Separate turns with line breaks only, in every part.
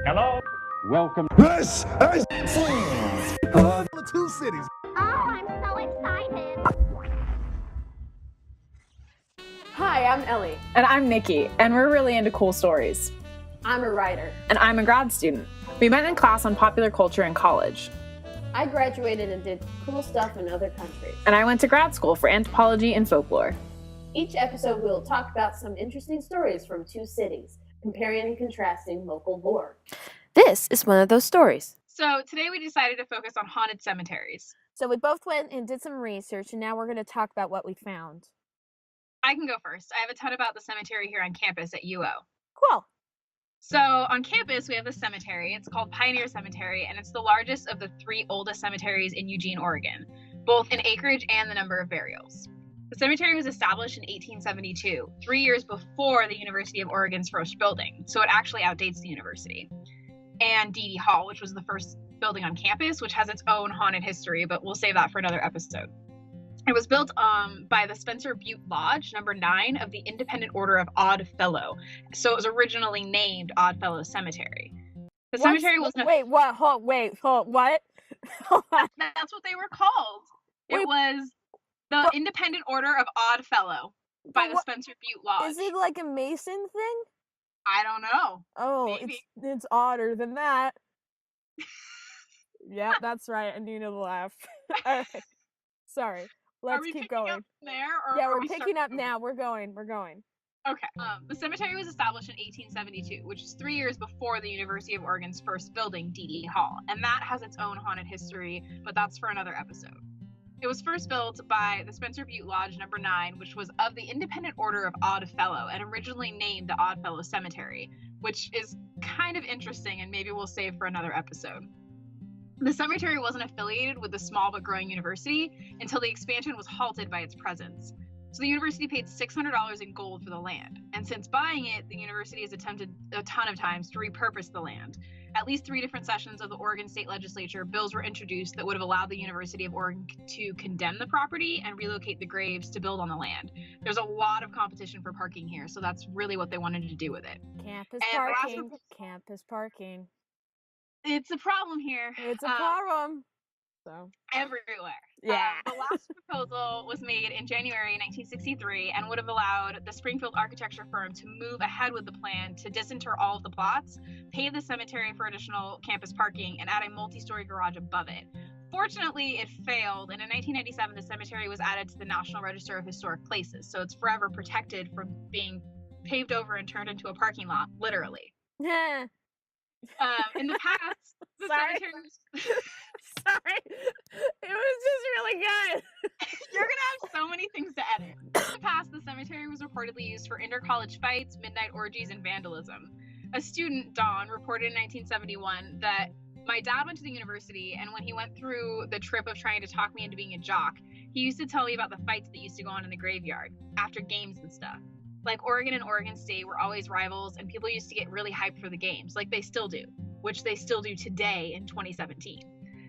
Hello?
Welcome.
This is of the two cities.
Oh, I'm so excited.
Hi, I'm Ellie.
And I'm Nikki, and we're really into cool stories.
I'm a writer.
And I'm a grad student. We met in class on popular culture in college.
I graduated and did cool stuff in other countries.
And I went to grad school for anthropology and folklore.
Each episode we'll talk about some interesting stories from two cities, comparing and contrasting local lore.
This is one of those stories.
So today we decided to focus on haunted cemeteries.
So we both went and did some research, and now we're going to talk about what we found.
I can go first. I have a ton about the cemetery here on campus at UO.
Cool.
So on campus, we have the cemetery. It's called Pioneer Cemetery, and it's the largest of the 3 oldest cemeteries in Eugene, Oregon, both in acreage and the number of burials. The cemetery was established in 1872, 3 years before the University of Oregon's first building, so it actually outdates the university. And Dee Hall, which was the first building on campus, which has its own haunted history, but we'll save that for another episode. It was built by the Spencer Butte Lodge, number 9 of the Independent Order of Odd Fellow. So it was originally named Odd Fellow Cemetery. The cemetery wasn't
Wait, what? What?
That's what they were called. It was the Independent Order of Odd Fellow by the Spencer Butte Lodge.
Is it like a Mason thing?
I don't know.
Oh,
Maybe.
it's odder than that. Yeah, that's right. I knew to laugh. All right. Sorry. Let's keep going.
Up there, or
Yeah,
are
we're
we
picking up
starting
now. We're going.
Okay. The cemetery was established in 1872, which is 3 years before the University of Oregon's first building, Dee Hall, and that has its own haunted history, but that's for another episode. It was first built by the Spencer Butte Lodge number 9, which was of the Independent Order of Odd Fellow and originally named the Odd Fellow Cemetery, which is kind of interesting and maybe we'll save for another episode. The cemetery wasn't affiliated with the small but growing university until the expansion was halted by its presence. So the university paid $600 in gold for the land, and since buying it, the university has attempted a ton of times to repurpose the land. At least 3 different sessions of the Oregon State Legislature, bills were introduced that would have allowed the University of Oregon to condemn the property and relocate the graves to build on the land. There's a lot of competition for parking here, so that's really what they wanted to do with it.
Campus parking.
It's a problem here.
It's a problem. So
everywhere.
Yeah.
The last proposal was made in January 1963 and would have allowed the Springfield architecture firm to move ahead with the plan to disinter all of the plots, pay the cemetery for additional campus parking, and add a multi-story garage above it. Fortunately, it failed, and in 1997, the cemetery was added to the National Register of Historic Places, so it's forever protected from being paved over and turned into a parking lot, literally.
Yeah.
In the past, the cemetery was...
Sorry. It was just really good.
You're going to have so many things to edit. In the past, the cemetery was reportedly used for inter-college fights, midnight orgies, and vandalism. A student, Dawn, reported in 1971 that my dad went to the university, and when he went through the trip of trying to talk me into being a jock, he used to tell me about the fights that used to go on in the graveyard after games and stuff. Like Oregon and Oregon State were always rivals, and people used to get really hyped for the games, like they still do, which they still do today in 2017.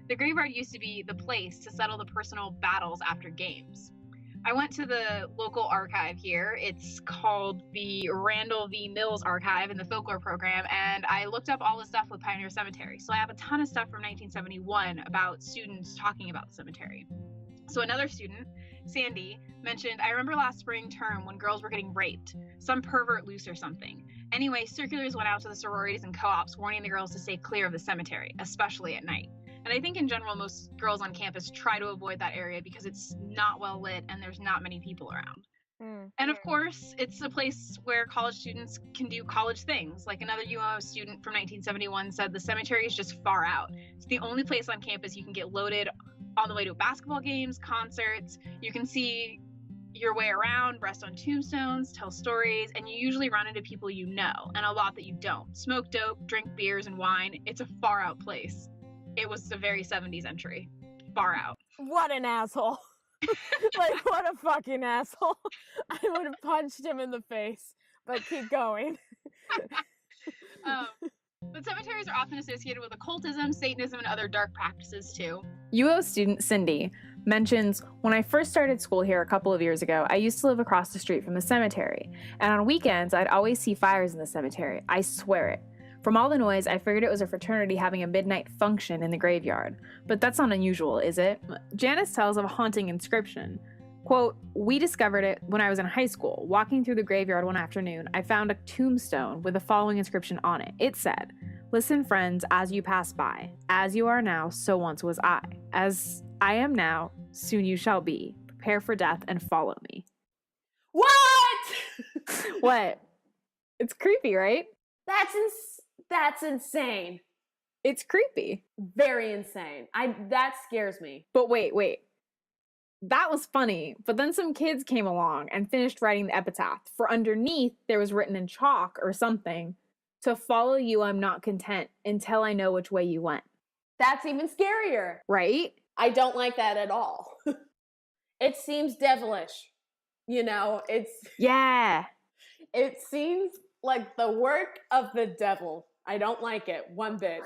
The graveyard used to be the place to settle the personal battles after games. I went to the local archive here. It's called the Randall V. Mills Archive in the folklore program, and I looked up all the stuff with Pioneer Cemetery. So I have a ton of stuff from 1971 about students talking about the cemetery. So another student, Sandy, mentioned, I remember last spring term when girls were getting raped, some pervert loose or something. Anyway, circulars went out to the sororities and co-ops warning the girls to stay clear of the cemetery, especially at night. And I think in general, most girls on campus try to avoid that area because it's not well lit and there's not many people around. And of course, it's a place where college students can do college things. Like another UO student from 1971 said, the cemetery is just far out. It's the only place on campus you can get loaded on the way to basketball games, concerts. You can see your way around, rest on tombstones, tell stories, and you usually run into people you know, and a lot that you don't. Smoke dope, drink beers and wine. It's a far out place. It was a very 70s entry. Far out.
What an asshole. Like, what a fucking asshole. I would have punched him in the face, but keep going.
But cemeteries are often associated with occultism, Satanism, and other dark practices too.
UO student Cindy mentions, when I first started school here a couple of years ago, I used to live across the street from the cemetery. And on weekends, I'd always see fires in the cemetery. I swear it. From all the noise, I figured it was a fraternity having a midnight function in the graveyard. But that's not unusual, is it? Janice tells of a haunting inscription. Quote, "We discovered it when I was in high school. Walking through the graveyard one afternoon, I found a tombstone with the following inscription on it. It said, 'Listen, friends, as you pass by. As you are now, so once was I. As I am now, soon you shall be. Prepare for death and follow me.'"
What?
What? It's creepy, right?
That's insane.
It's creepy.
Very insane. That scares me.
But wait. That was funny, but then some kids came along and finished writing the epitaph, for underneath there was written in chalk or something, "To follow you I'm not content until I know which way you went."
That's even scarier.
Right?
I don't like that at all. It seems devilish.
Yeah.
It seems like the work of the devil. I don't like it one bit.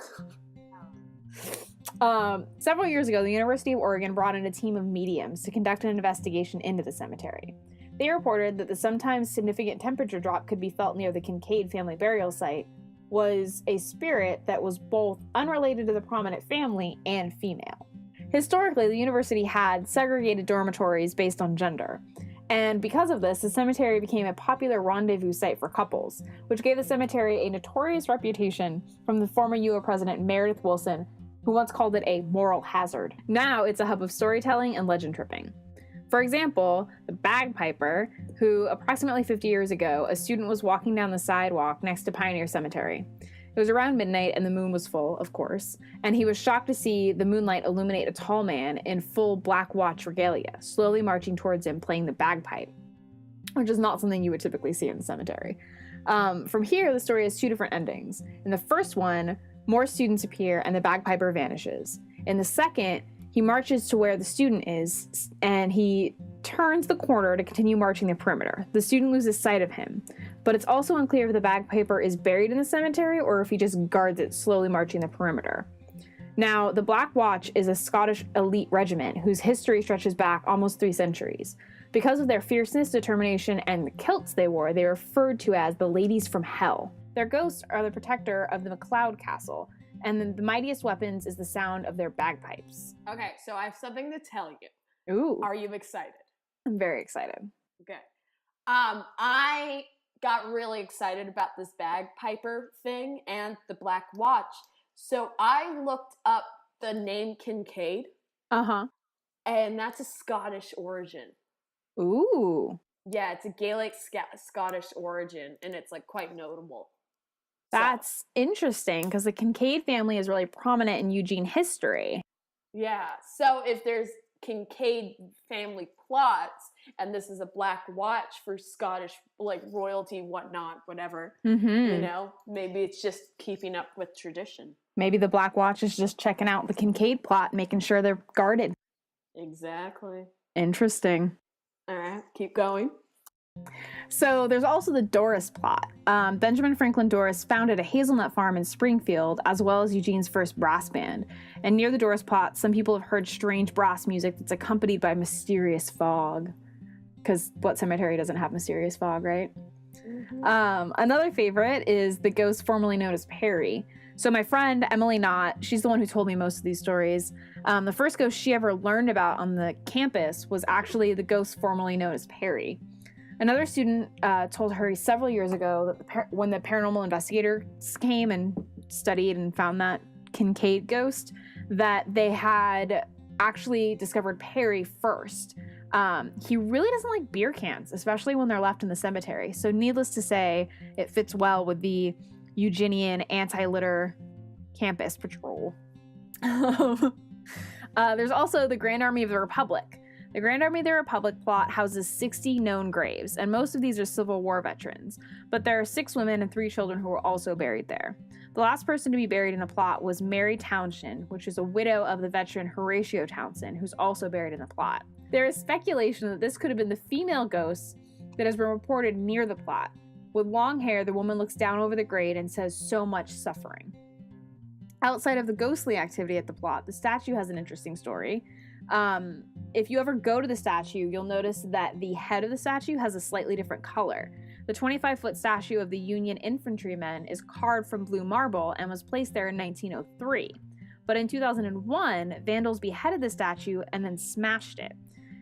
Several years ago, the University of Oregon brought in a team of mediums to conduct an investigation into the cemetery. They reported that the sometimes significant temperature drop could be felt near the Kincaid family burial site was a spirit that was both unrelated to the prominent family and female. Historically, the university had segregated dormitories based on gender. And because of this, the cemetery became a popular rendezvous site for couples, which gave the cemetery a notorious reputation from the former UO president Meredith Willson, who once called it a moral hazard. Now it's a hub of storytelling and legend tripping. For example, the bagpiper, who approximately 50 years ago, a student was walking down the sidewalk next to Pioneer Cemetery. It was around midnight and the moon was full, of course, and he was shocked to see the moonlight illuminate a tall man in full Black Watch regalia, slowly marching towards him playing the bagpipe, which is not something you would typically see in the cemetery. From here, the story has two different endings. In the first one, more students appear and the bagpiper vanishes. In the second, he marches to where the student is and he turns the corner to continue marching the perimeter. The student loses sight of him, but it's also unclear if the bagpiper is buried in the cemetery or if he just guards it, slowly marching the perimeter. Now, the Black Watch is a Scottish elite regiment whose history stretches back almost 3 centuries. Because of their fierceness, determination, and the kilts they wore, they are referred to as the Ladies from Hell. Their ghosts are the protector of the MacLeod Castle, and the mightiest weapons is the sound of their bagpipes.
Okay, so I have something to tell you.
Ooh.
Are you excited?
I'm very excited.
Okay. I got really excited about this bagpiper thing and the Black Watch. So I looked up the name Kincaid.
Uh-huh.
And that's a Scottish origin.
Ooh.
Yeah, it's a Gaelic Scottish origin, and it's like quite notable.
That's interesting because the Kincaid family is really prominent in Eugene history.
Yeah, so if there's Kincaid family plots, and this is a Black Watch for Scottish, like, royalty, whatnot, whatever, maybe it's just keeping up with tradition.
Maybe the Black Watch is just checking out the Kincaid plot, making sure they're guarded.
Exactly.
Interesting.
All right, keep going.
So there's also the Doris plot. Benjamin Franklin Doris founded a hazelnut farm in Springfield, as well as Eugene's first brass band. And near the Doris plot, some people have heard strange brass music that's accompanied by mysterious fog. Because what cemetery doesn't have mysterious fog, right? Mm-hmm. Another favorite is the ghost formerly known as Perry. So my friend, Emily Knott, she's the one who told me most of these stories. The first ghost she ever learned about on the campus was actually the ghost formerly known as Perry. Another student told her several years ago that when the paranormal investigators came and studied and found that Kincaid ghost, that they had actually discovered Perry first. He really doesn't like beer cans, especially when they're left in the cemetery. So needless to say, it fits well with the Eugenian anti-litter campus patrol. There's also the Grand Army of the Republic. The Grand Army of the Republic plot houses 60 known graves, and most of these are Civil War veterans, but there are 6 women and 3 children who were also buried there. The last person to be buried in the plot was Mary Townshend, which is a widow of the veteran Horatio Townsend, who's also buried in the plot. There is speculation that this could have been the female ghost that has been reported near the plot. With long hair, the woman looks down over the grave and says, "So much suffering." Outside of the ghostly activity at the plot, the statue has an interesting story. If you ever go to the statue, you'll notice that the head of the statue has a slightly different color. The 25-foot statue of the Union infantrymen is carved from blue marble and was placed there in 1903. But in 2001, vandals beheaded the statue and then smashed it.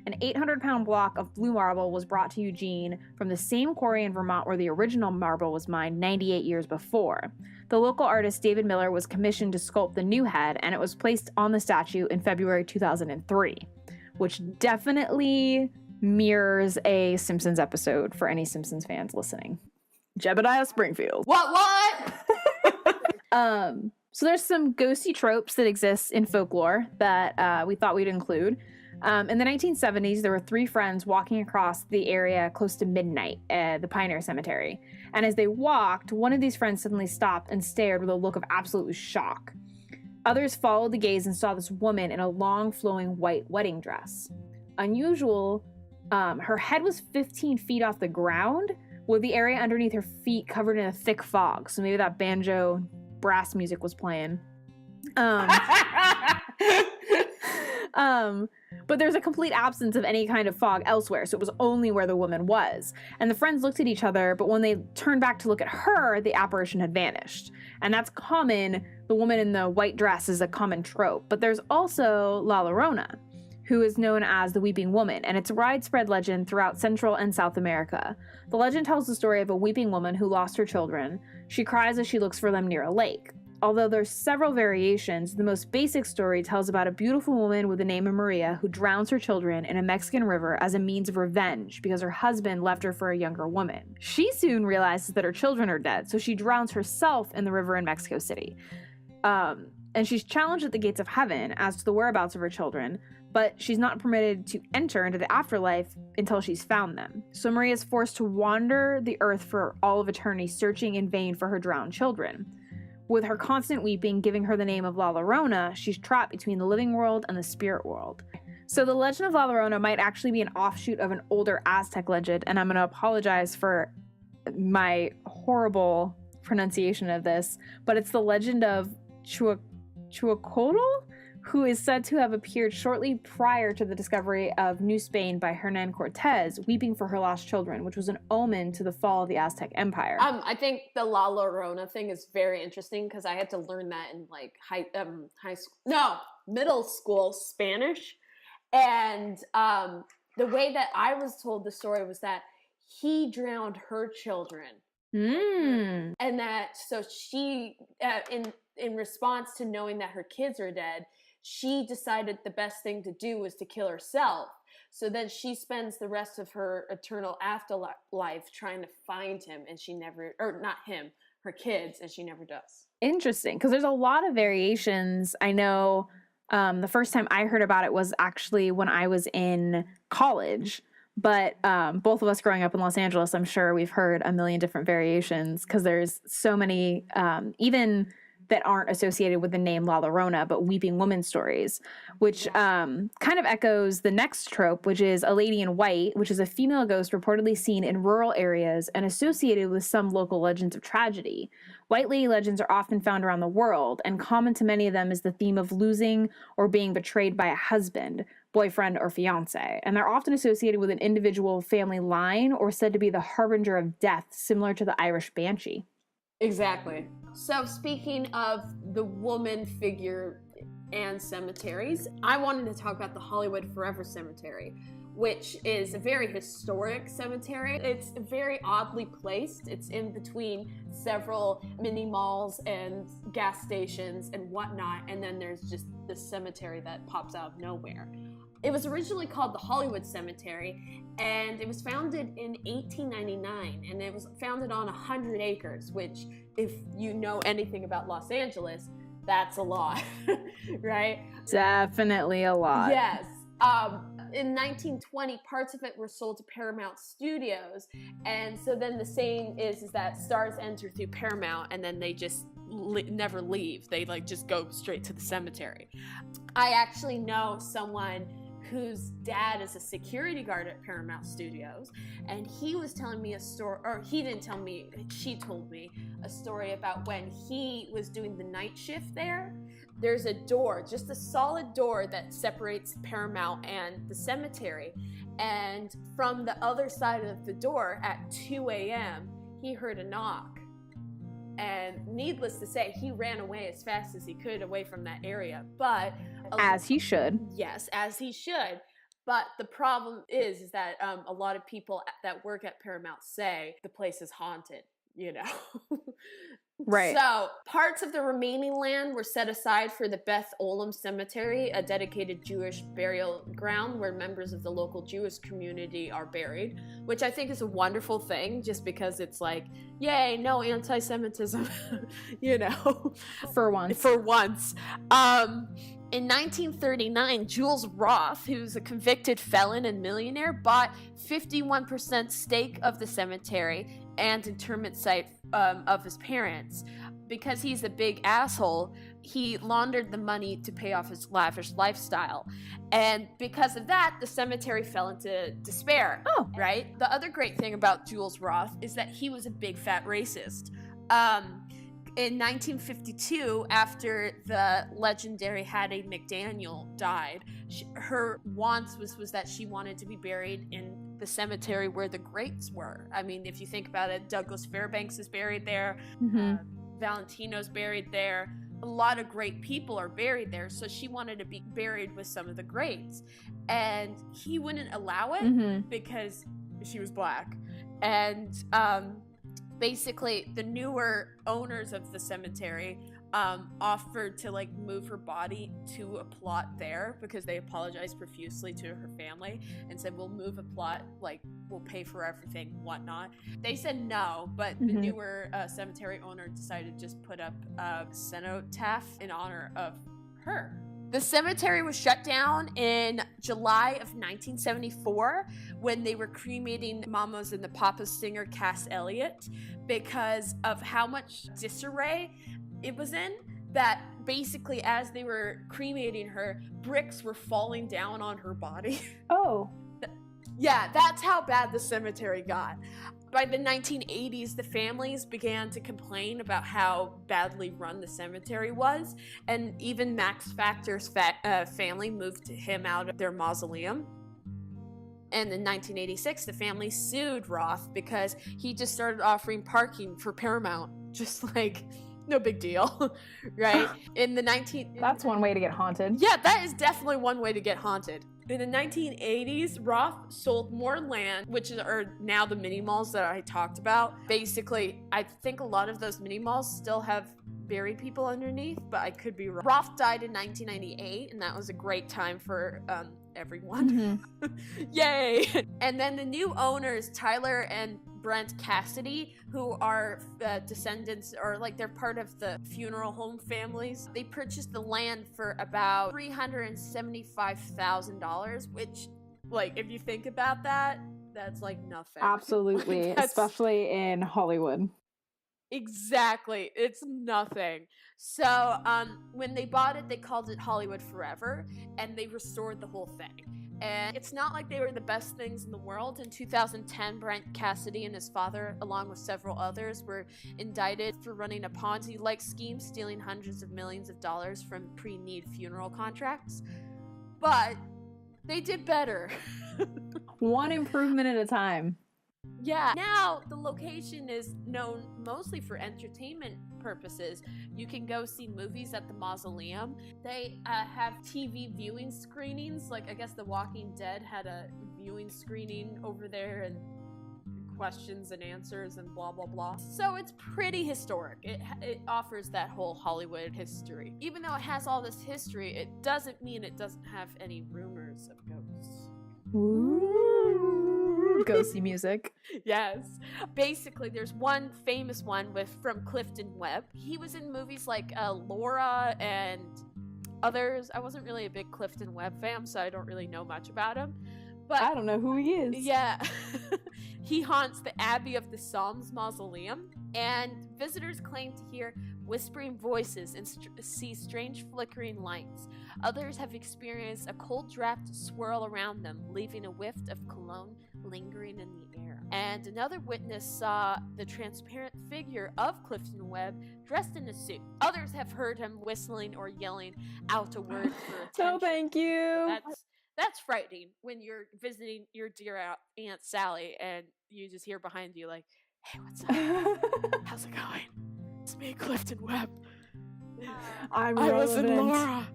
An 800-pound block of blue marble was brought to Eugene from the same quarry in Vermont where the original marble was mined 98 years before. The local artist David Miller was commissioned to sculpt the new head, and it was placed on the statue in February 2003, which definitely mirrors a Simpsons episode for any Simpsons fans listening. Jebediah Springfield.
What?
So there's some ghosty tropes that exist in folklore that we thought we'd include. In the 1970s, there were 3 friends walking across the area close to midnight at the Pioneer Cemetery. And as they walked, one of these friends suddenly stopped and stared with a look of absolute shock. Others followed the gaze and saw this woman in a long, flowing white wedding dress. Unusual, her head was 15 feet off the ground, with the area underneath her feet covered in a thick fog. So maybe that banjo brass music was playing. But there's a complete absence of any kind of fog elsewhere, so it was only where the woman was. And the friends looked at each other, but when they turned back to look at her, the apparition had vanished. And that's common. The woman in the white dress is a common trope. But there's also La Llorona, who is known as the Weeping Woman, and it's a widespread legend throughout Central and South America. The legend tells the story of a weeping woman who lost her children. She cries as she looks for them near a lake. Although there's several variations, the most basic story tells about a beautiful woman with the name of Maria who drowns her children in a Mexican river as a means of revenge because her husband left her for a younger woman. She soon realizes that her children are dead, so she drowns herself in the river in Mexico City. And she's challenged at the gates of heaven as to the whereabouts of her children, but she's not permitted to enter into the afterlife until she's found them. So Maria is forced to wander the earth for all of eternity, searching in vain for her drowned children. With her constant weeping giving her the name of La Llorona, she's trapped between the living world and the spirit world. So the legend of La Llorona might actually be an offshoot of an older Aztec legend, and I'm going to apologize for my horrible pronunciation of this, but it's the legend of Chuacotl, who is said to have appeared shortly prior to the discovery of New Spain by Hernan Cortez, weeping for her lost children, which was an omen to the fall of the Aztec Empire.
I think the La Llorona thing is very interesting because I had to learn that in like middle school Spanish, and the way that I was told the story was that he drowned her children, and that so she in response to knowing that her kids are dead, she decided the best thing to do was to kill herself. So then she spends the rest of her eternal afterlife trying to find him, and she never, or not him, her kids, and she never does.
Interesting, because there's a lot of variations. I know the first time I heard about it was actually when I was in college, but both of us growing up in Los Angeles, I'm sure we've heard a million different variations because there's so many, even that aren't associated with the name La Llorona, but weeping woman stories, which kind of echoes the next trope, which is a lady in white, which is a female ghost reportedly seen in rural areas and associated with some local legends of tragedy. White lady legends are often found around the world, and common to many of them is the theme of losing or being betrayed by a husband, boyfriend, or fiance. And they're often associated with an individual family line or said to be the harbinger of death, similar to the Irish banshee.
Exactly. So speaking of the woman figure and cemeteries, I wanted to talk about the Hollywood Forever Cemetery, which is a very historic cemetery. It's very oddly placed. It's in between several mini malls and gas stations and whatnot, and then there's just this cemetery that pops out of nowhere. It was originally called the Hollywood Cemetery, and it was founded in 1899, and it was founded on 100 acres, which, if you know anything about Los Angeles, that's a lot, right?
Definitely a lot.
Yes. In 1920, parts of it were sold to Paramount Studios, and so then the saying is that stars enter through Paramount, and then they just never leave. They just go straight to the cemetery. I actually know someone whose dad is a security guard at Paramount Studios, and he was telling me a story, or he didn't tell me, she told me a story about when he was doing the night shift there. There's a door, just a solid door that separates Paramount and the cemetery, and from the other side of the door at 2 a.m., he heard a knock. And needless to say, he ran away as fast as he could away from that area. But
As he should.
Yes, as he should. But the problem is that a lot of people that work at Paramount say the place is haunted, you know.
Right.
So parts of the remaining land were set aside for the Beth Olam Cemetery, a dedicated Jewish burial ground where members of the local Jewish community are buried, which I think is a wonderful thing, just because it's like, yay, no anti-Semitism, you know.
For once.
For once. In 1939, Jules Roth, who's a convicted felon and millionaire, bought 51% stake of the cemetery and interment site of his parents. Because he's a big asshole, he laundered the money to pay off his lavish lifestyle. And because of that, the cemetery fell into despair.
Oh.
Right? The other great thing about Jules Roth is that he was a big fat racist. In 1952, after the legendary Hattie McDaniel died, her wants was that she wanted to be buried in the cemetery where the greats were. I mean, if you think about it, Douglas Fairbanks is buried there, Valentino's buried there. A lot of great people are buried there, so she wanted to be buried with some of the greats. And he wouldn't allow it because she was black. And basically, the newer owners of the cemetery offered to like move her body to a plot there because they apologized profusely to her family and said, we'll move a plot, like we'll pay for everything, whatnot. They said no, but the newer cemetery owner decided to just put up a cenotaph in honor of her. The cemetery was shut down in July of 1974 when they were cremating Mamas and the Papas singer Cass Elliot because of how much disarray it was in, that basically as they were cremating her, bricks were falling down on her body.
Oh.
Yeah, that's how bad the cemetery got. By the 1980s, the families began to complain about how badly run the cemetery was, and even Max Factor's family moved him out of their mausoleum. And in 1986, the family sued Roth because he just started offering parking for Paramount, just like, no big deal, right?
That's one way to get haunted.
Yeah, that is definitely one way to get haunted. In the 1980s, Roth sold more land, which are now the mini malls that I talked about. Basically, I think a lot of those mini malls still have buried people underneath, but I could be wrong. Roth died in 1998, and that was a great time for everyone. Yay! And then the new owners, Tyler and Brent Cassidy, who are descendants, or like they're part of the funeral home families. They purchased the land for about $375,000, which, like, if you think about that, that's like nothing.
Absolutely, especially in Hollywood.
Exactly, it's nothing. So when they bought it, they called it Hollywood Forever, and they restored the whole thing. And it's not like they were the best things in the world. In 2010, Brent Cassidy and his father, along with several others, were indicted for running a Ponzi-like scheme, stealing hundreds of millions of dollars from pre-need funeral contracts. But they did better.
One improvement at a time.
Yeah. Now, the location is known mostly for entertainment purposes. You can go see movies at the mausoleum. They have TV viewing screenings. Like, I guess The Walking Dead had a viewing screening over there, and questions and answers and blah, blah, blah. So it's pretty historic. It offers that whole Hollywood history. Even though it has all this history, it doesn't mean it doesn't have any rumors of ghosts.
Ooh, ghosty music.
Yes. Basically, there's one famous one from Clifton Webb. He was in movies like Laura and others. I wasn't really a big Clifton Webb fan, so I don't really know much about him. But
I don't know who he is.
yeah, he haunts the Abbey of the Psalms Mausoleum, and visitors claim to hear whispering voices and see strange flickering lights. Others have experienced a cold draft swirl around them, leaving a whiff of cologne lingering in the air. And another witness saw the transparent figure of Clifton Webb dressed in a suit. Others have heard him whistling or yelling out a word for attention.
No, thank you.
That's frightening when you're visiting your dear Aunt Sally and you just hear behind you like, "Hey, what's up? How's it going? It's me, Clifton Webb.
I
was in Laura."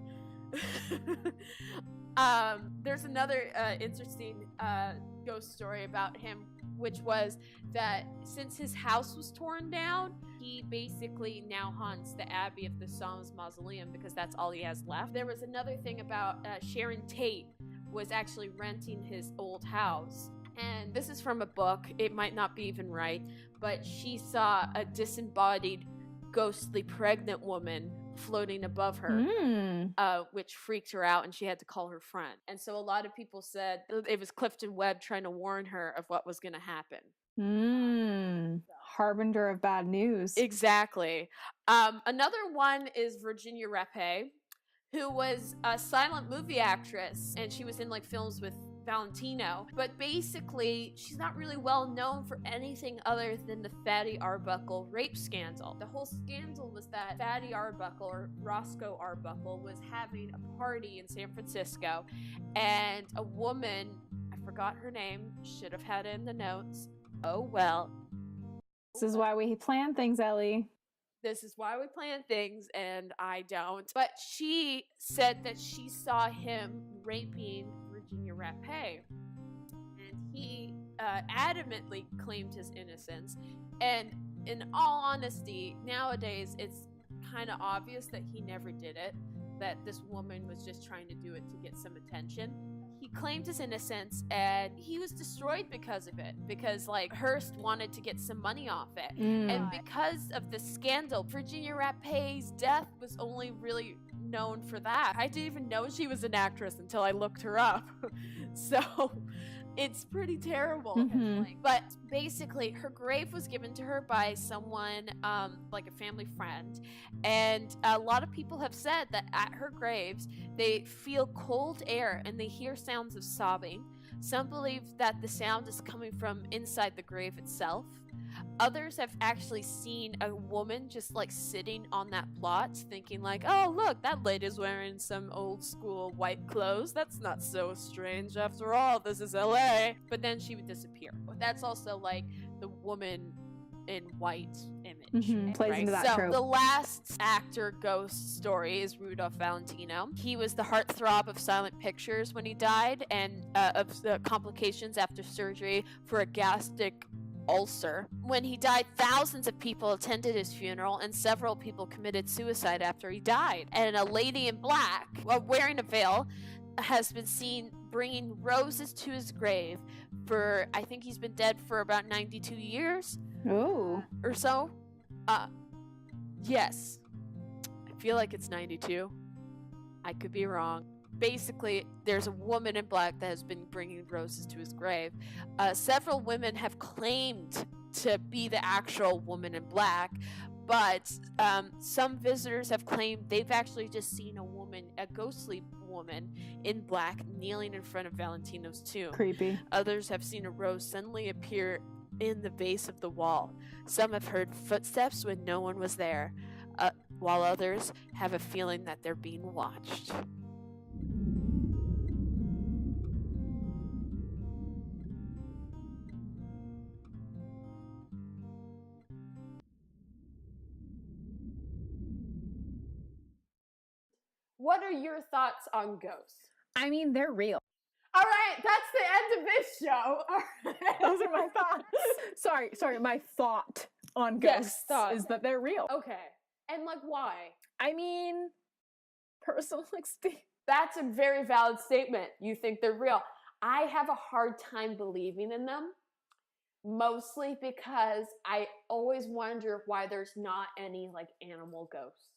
There's another interesting ghost story about him, which was that since his house was torn down, he basically now haunts the Abbey of the Psalms Mausoleum because that's all he has left. There was another thing about Sharon Tate was actually renting his old house. And this is from a book. It might not be even right, but she saw a disembodied, ghostly pregnant woman floating above her, which freaked her out, and she had to call her friend. And so a lot of people said it was Clifton Webb trying to warn her of what was going to happen.
Harbinger of bad news.
Exactly. Another one is Virginia Rapé, who was a silent movie actress, and she was in like films with Valentino, but basically she's not really well known for anything other than the Fatty Arbuckle rape scandal. The whole scandal was that Fatty Arbuckle, or Roscoe Arbuckle, was having a party in San Francisco, and a woman, I forgot her name, should have had it in the notes, oh well.
This is why we plan things, Ellie.
This is why we plan things, and I don't. But she said that she saw him raping Virginia Rapé, and he adamantly claimed his innocence. And in all honesty, nowadays it's kind of obvious that he never did it, that this woman was just trying to do it to get some attention. He claimed his innocence, and he was destroyed because of it, because like Hearst wanted to get some money off it. And because of the scandal, Virginia Rapé's death was only really known for that. I didn't even know she was an actress until I looked her up. So it's pretty terrible. But basically her grave was given to her by someone, like a family friend, and a lot of people have said that at her graves they feel cold air and they hear sounds of sobbing. Some believe that the sound is coming from inside the grave itself. Others have actually seen a woman just like sitting on that plot thinking like, oh look, that lady's wearing some old school white clothes. That's not so strange after all, this is LA. But then she would disappear. That's also like the woman in white image.
Plays into that trope.
The last actor ghost story is Rudolph Valentino. He was the heartthrob of silent pictures when he died, and of complications after surgery for a gastric ulcer. When he died, thousands of people attended his funeral, and several people committed suicide after he died. And a lady in black, wearing a veil, has been seen bringing roses to his grave for, I think he's been dead for about 92 years.
Oh.
Or so. Yes. I feel like it's 92. I could be wrong. Basically, there's a woman in black that has been bringing roses to his grave. Several women have claimed to be the actual woman in black, but some visitors have claimed they've actually just seen a ghostly woman in black kneeling in front of Valentino's tomb.
Creepy.
Others have seen a rose suddenly appear in the base of the wall. Some have heard footsteps when no one was there, while others have a feeling that they're being watched. What are your thoughts on ghosts?
I mean, they're real.
All right, that's the end of this show. All right.
Those are my thoughts. Sorry, my thought on ghosts is that they're real.
Okay. And like why?
I mean, personal experience.
That's a very valid statement. You think they're real. I have a hard time believing in them, mostly because I always wonder why there's not any like animal ghosts.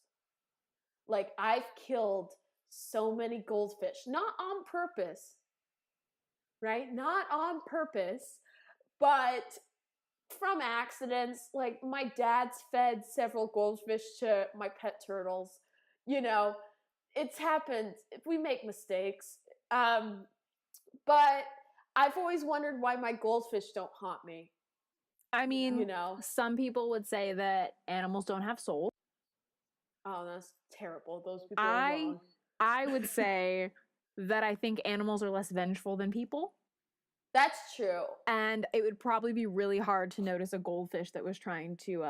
Like, I've killed so many goldfish, not on purpose, right? Not on purpose, but from accidents. Like my dad's fed several goldfish to my pet turtles. You know, it's happened. We make mistakes. But I've always wondered why my goldfish don't haunt me.
I mean,
You know?
some people would say that animals don't have souls.
Oh, that's terrible. Those people are wrong.
I would say that I think animals are less vengeful than people.
That's true.
And it would probably be really hard to notice a goldfish that was trying to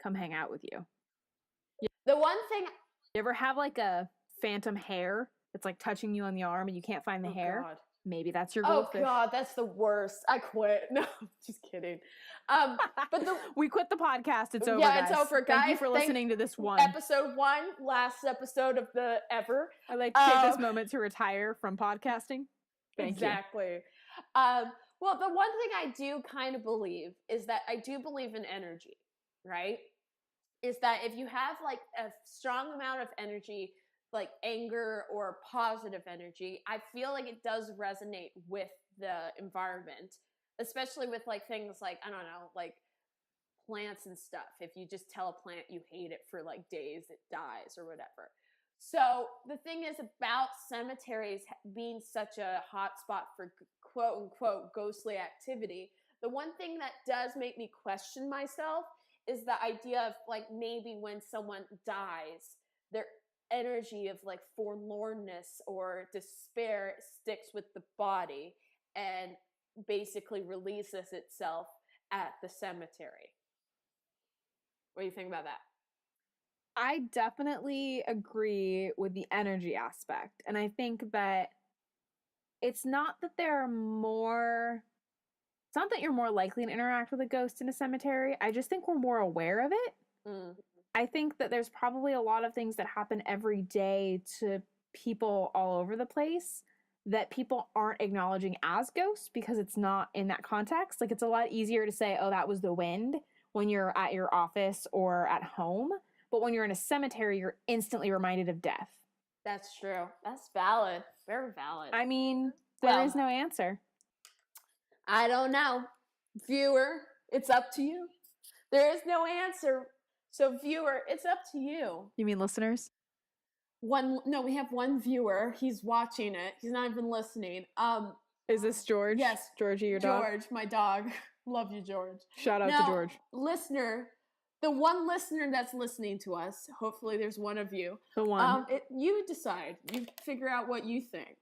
come hang out with you.
The one thing.
You ever have like a phantom hare that's like touching you on the arm and you can't find the hair?
God.
Maybe that's your
Oh
goldfish.
God, that's the worst. I quit. No, just kidding. But
we quit the podcast. It's over.
Yeah,
guys.
It's over, guys.
Thank you for listening to this one
episode 1, last episode of the ever.
I'd like to take this moment to retire from podcasting. Thank you.
Well, the one thing I do kind of believe is that I do believe in energy, right? Is that if you have like a strong amount of energy, like anger or positive energy, I feel like it does resonate with the environment, especially with like things like, I don't know, like plants and stuff. If you just tell a plant you hate it for like days, it dies or whatever. So the thing is about cemeteries being such a hot spot for quote unquote ghostly activity, the one thing that does make me question myself is the idea of like maybe when someone dies, their energy of like forlornness or despair sticks with the body and basically releases itself at the cemetery. What do you think about that?
I definitely agree with the energy aspect. And I think that it's not that you're more likely to interact with a ghost in a cemetery. I just think we're more aware of it. I think that there's probably a lot of things that happen every day to people all over the place that people aren't acknowledging as ghosts because it's not in that context. Like it's a lot easier to say, oh, that was the wind when you're at your office or at home. But when you're in a cemetery, you're instantly reminded of death.
That's true. That's valid. Very valid.
I mean, there is no answer.
I don't know. Viewer, it's up to you. There is no answer. So viewer, it's up to you.
You mean listeners?
No, we have one viewer. He's watching it. He's not even listening.
Is this George?
Yes.
Georgie, your dog?
George, my dog. Love you, George.
Shout out to George.
Listener, the one listener that's listening to us, hopefully there's one of you.
The one.
You decide. You figure out what you think.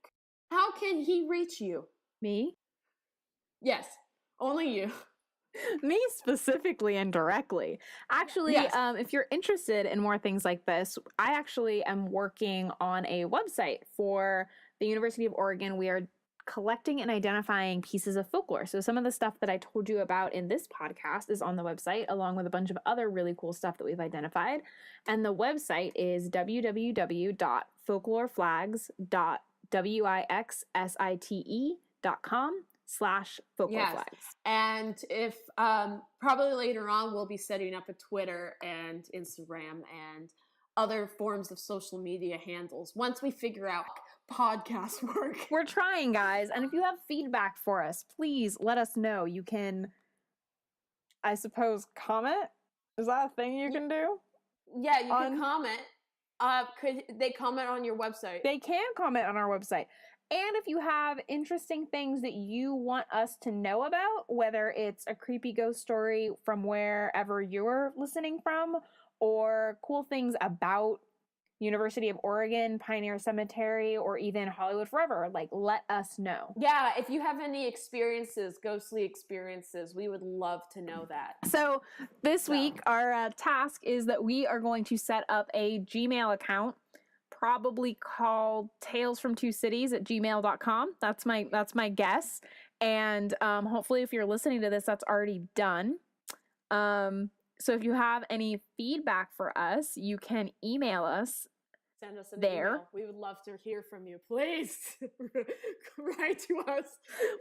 How can he reach you?
Me?
Yes, only you.
Me specifically and directly. Actually,
yes.
If you're interested in more things like this, I actually am working on a website for the University of Oregon. We are collecting and identifying pieces of folklore. So some of the stuff that I told you about in this podcast is on the website, along with a bunch of other really cool stuff that we've identified. And the website is www.folkloreflags.wixsite.com/folkloreflags.
And if probably later on we'll be setting up a Twitter and Instagram and other forms of social media handles once we figure out podcast work.
We're trying, guys, and if you have feedback for us, please let us know. You can, I suppose, comment. Is that a thing you can do?
Yeah, you can comment. Could they comment on your website?
They can comment on our website. And if you have interesting things that you want us to know about, whether it's a creepy ghost story from wherever you're listening from, or cool things about University of Oregon, Pioneer Cemetery, or even Hollywood Forever, like, let us know.
Yeah, if you have any experiences, ghostly experiences, we would love to know that.
So this week, our task is that we are going to set up a Gmail account, probably called talesfromtwocities@gmail.com. That's my guess. And hopefully if you're listening to this, that's already done. So if you have any feedback for us, you can email us
Send us an
there.
email. We would love to hear from you. Please write to us.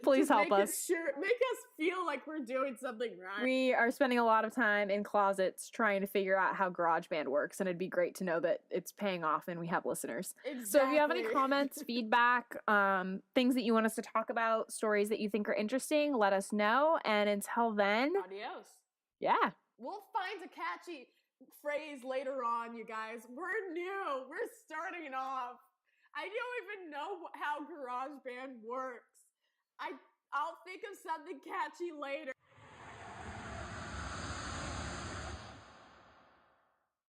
Please
Just
help
make
us.
Make us feel like we're doing something right.
We are spending a lot of time in closets trying to figure out how GarageBand works, and it'd be great to know that it's paying off and we have listeners.
Exactly.
So if you have any comments, feedback, things that you want us to talk about, stories that you think are interesting, let us know. And until then,
Adios.
yeah.
We'll find a catchy phrase later on, you guys. We're new. We're starting off. I don't even know how GarageBand works. I'll think of something catchy later.